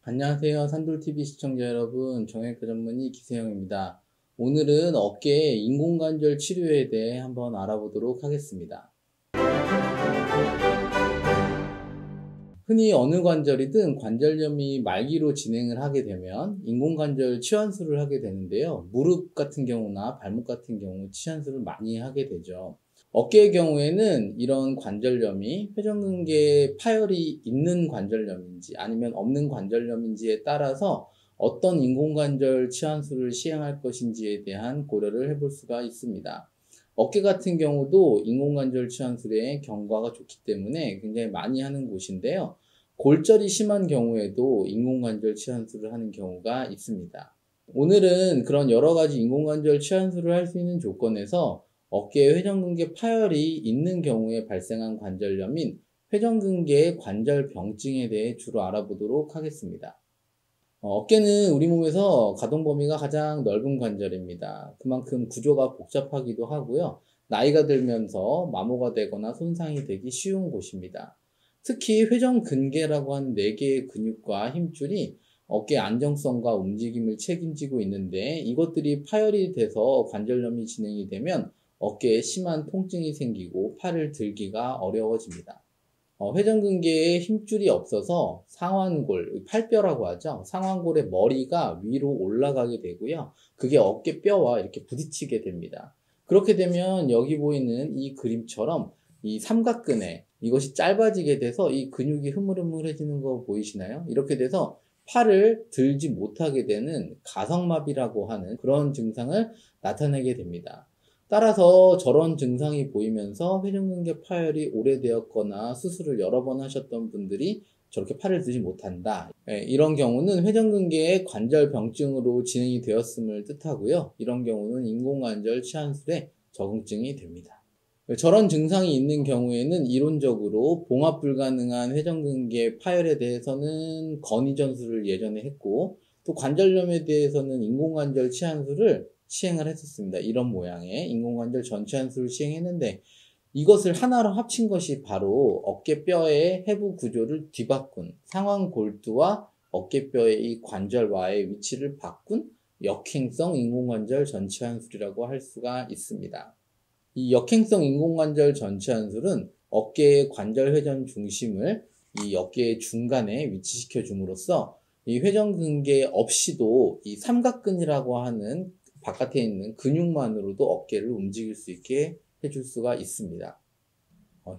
안녕하세요. 산돌TV 시청자 여러분, 정형외과 전문의 기세영입니다. 오늘은 어깨 인공관절 치료에 대해 한번 알아보도록 하겠습니다. 흔히 어느 관절이든 관절염이 말기로 진행을 하게 되면 인공관절 치환술을 하게 되는데요. 무릎 같은 경우나 발목 같은 경우 치환술을 많이 하게 되죠. 어깨의 경우에는 이런 관절염이 회전근개에 파열이 있는 관절염인지 아니면 없는 관절염인지에 따라서 어떤 인공관절 치환술을 시행할 것인지에 대한 고려를 해볼 수가 있습니다. 어깨 같은 경우도 인공관절 치환술의 경과가 좋기 때문에 굉장히 많이 하는 곳인데요. 골절이 심한 경우에도 인공관절 치환술을 하는 경우가 있습니다. 오늘은 그런 여러 가지 인공관절 치환술을 할 수 있는 조건에서 어깨에 회전근개 파열이 있는 경우에 발생한 관절염인 회전근개 관절병증에 대해 주로 알아보도록 하겠습니다. 어깨는 우리 몸에서 가동 범위가 가장 넓은 관절입니다. 그만큼 구조가 복잡하기도 하고요. 나이가 들면서 마모가 되거나 손상이 되기 쉬운 곳입니다. 특히 회전근개라고 하는 4개의 근육과 힘줄이 어깨의 안정성과 움직임을 책임지고 있는데 이것들이 파열이 돼서 관절염이 진행이 되면 어깨에 심한 통증이 생기고 팔을 들기가 어려워집니다. 회전근개에 힘줄이 없어서 상완골, 팔뼈라고 하죠. 상완골의 머리가 위로 올라가게 되고요. 그게 어깨뼈와 이렇게 부딪히게 됩니다. 그렇게 되면 여기 보이는 이 그림처럼 이 삼각근에 이것이 짧아지게 돼서 이 근육이 흐물흐물해지는 거 보이시나요? 이렇게 돼서 팔을 들지 못하게 되는 가성마비라고 하는 그런 증상을 나타내게 됩니다. 따라서 저런 증상이 보이면서 회전근개 파열이 오래되었거나 수술을 여러 번 하셨던 분들이 저렇게 팔을 들지 못한다. 이런 경우는 회전근개의 관절병증으로 진행이 되었음을 뜻하고요. 이런 경우는 인공관절 치환술에 적응증이 됩니다. 저런 증상이 있는 경우에는 이론적으로 봉합 불가능한 회전근개 파열에 대해서는 건의전술을 예전에 했고 또 관절염에 대해서는 인공관절 치환술을 시행을 했었습니다. 이런 모양의 인공관절 전치환술을 시행했는데 이것을 하나로 합친 것이 바로 어깨뼈의 해부 구조를 뒤바꾼 상완골두와 어깨뼈의 이 관절와의 위치를 바꾼 역행성 인공관절 전치환술이라고 할 수가 있습니다. 이 역행성 인공관절 전치환술은 어깨의 관절 회전 중심을 이 어깨의 중간에 위치시켜 줌으로써 이 회전근개 없이도 이 삼각근이라고 하는 바깥에 있는 근육만으로도 어깨를 움직일 수 있게 해줄 수가 있습니다.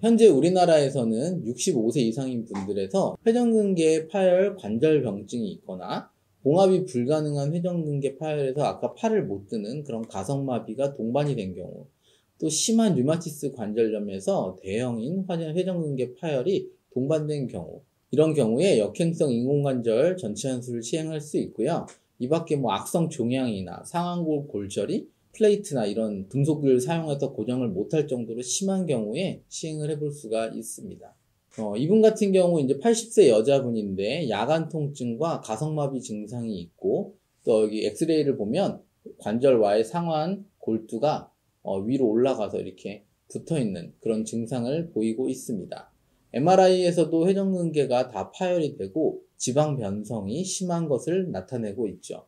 현재 우리나라에서는 65세 이상인 분들에서 회전근개 파열 관절병증이 있거나 봉합이 불가능한 회전근개 파열에서 아까 팔을 못 드는 그런 가성마비가 동반이 된 경우 또 심한 류마티스 관절염에서 대형인 회전근개 파열이 동반된 경우 이런 경우에 역행성 인공관절 전치환술을 시행할 수 있고요. 이 밖에 악성 종양이나 상완골 골절이 플레이트나 이런 금속을 사용해서 고정을 못할 정도로 심한 경우에 시행을 해볼 수가 있습니다. 이분 같은 경우 이제 80세 여자분인데 야간 통증과 가성마비 증상이 있고 또 여기 엑스레이를 보면 관절와의 상완 골두가 위로 올라가서 이렇게 붙어 있는 그런 증상을 보이고 있습니다. MRI에서도 회전근개가 다 파열이 되고 지방 변성이 심한 것을 나타내고 있죠.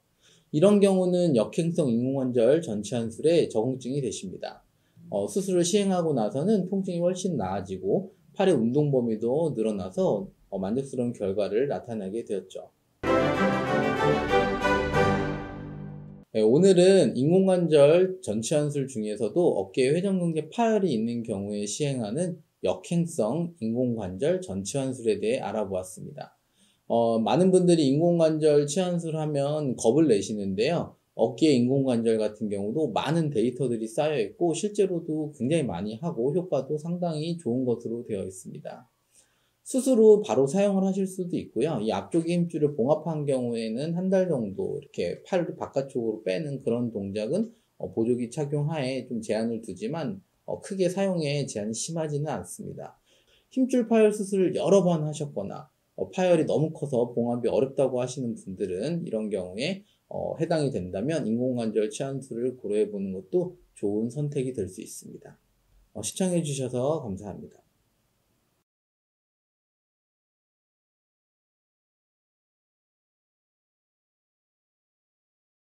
이런 경우는 역행성 인공관절 전치환술에 적응증이 되십니다. 수술을 시행하고 나서는 통증이 훨씬 나아지고 팔의 운동 범위도 늘어나서 만족스러운 결과를 나타내게 되었죠. 오늘은 인공관절 전치환술 중에서도 어깨에 회전근개 파열이 있는 경우에 시행하는 역행성 인공관절 전치환술에 대해 알아보았습니다. 많은 분들이 인공관절 치환술 하면 겁을 내시는데요. 어깨 인공관절 같은 경우도 많은 데이터들이 쌓여 있고 실제로도 굉장히 많이 하고 효과도 상당히 좋은 것으로 되어 있습니다. 수술 후 바로 사용을 하실 수도 있고요. 이 앞쪽의 힘줄을 봉합한 경우에는 한 달 정도 이렇게 팔을 바깥쪽으로 빼는 그런 동작은 보조기 착용하에 좀 제한을 두지만 크게 사용에 제한이 심하지는 않습니다. 힘줄 파열 수술을 여러 번 하셨거나 파열이 너무 커서 봉합이 어렵다고 하시는 분들은 이런 경우에 해당이 된다면 인공관절 치환술을 고려해 보는 것도 좋은 선택이 될 수 있습니다. 시청해 주셔서 감사합니다.